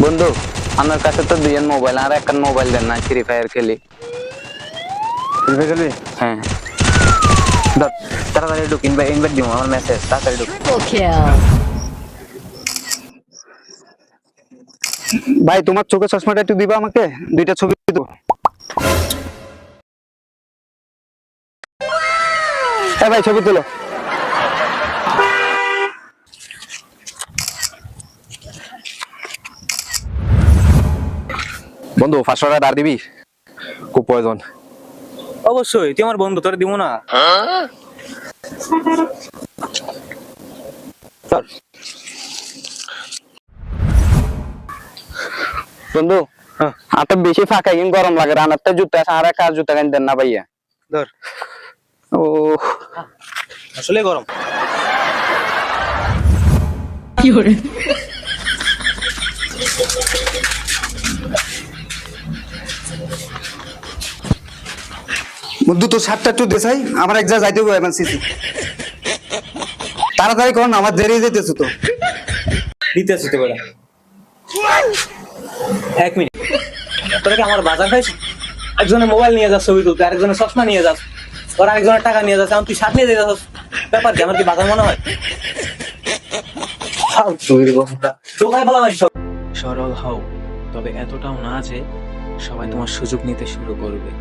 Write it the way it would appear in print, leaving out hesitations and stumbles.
বন্ধু, আমার কাছে তো দুইজন মোবাইল, আর একটা মোবাইল দেন না, ফ্রি ফায়ার খেলি। বুঝতে গেলি? হ্যাঁ ধর, তাড়াতাড়ি ঢুক, ইনভাইট দিব, আমার মেসেজ, তাড়াতাড়ি ঢুক। Triple kill. ভাই তোমার চোখের চশমাটা একটু দিবা আমাকে, দুইটা ছবি দিব। হ্যাঁ ভাই, ছবি তুলো। বন্ধু 500 টাকা ধার দিবি? খুব প্রয়োজন। অবশ্যই, তুই আমার বন্ধু, তোরে দিব না? বন্ধু, হ্যাঁ। হাতে বেশি ফাঁকা কিন্তু গরম লাগে, রানারটা জুতা আছে, আর একটা জুতা কিনে দেন না ভাইয়া। ধর, ও আসলে গরম। বন্ধু তো শার্টটা একটু দেখাই, আমার এক জায়গায় যাইতে হবে এমার্জেন্সি। তাড়াতাড়ি কর না, আমার দেরি হয়ে যেতেছে তো। দিতে আসতে পারে। 1 মিনিট। তোরা কি আমার বাজার খাইছিস? একজনের মোবাইল নিয়ে যাস ছবি তুলতে, আরেকজনের চশমা নিয়ে যাস, ওর আরেকজনের টাকা নিয়ে যাস, এখন তুই সাথ নিয়ে যাস। ব্যাপার কি, আমার কি বাজার মনে হয়? টোকায় বলা হয় সব। সরল হও, তবে এতটাও না যে সবাই তোমার সুযোগ নিতে শুরু করবে।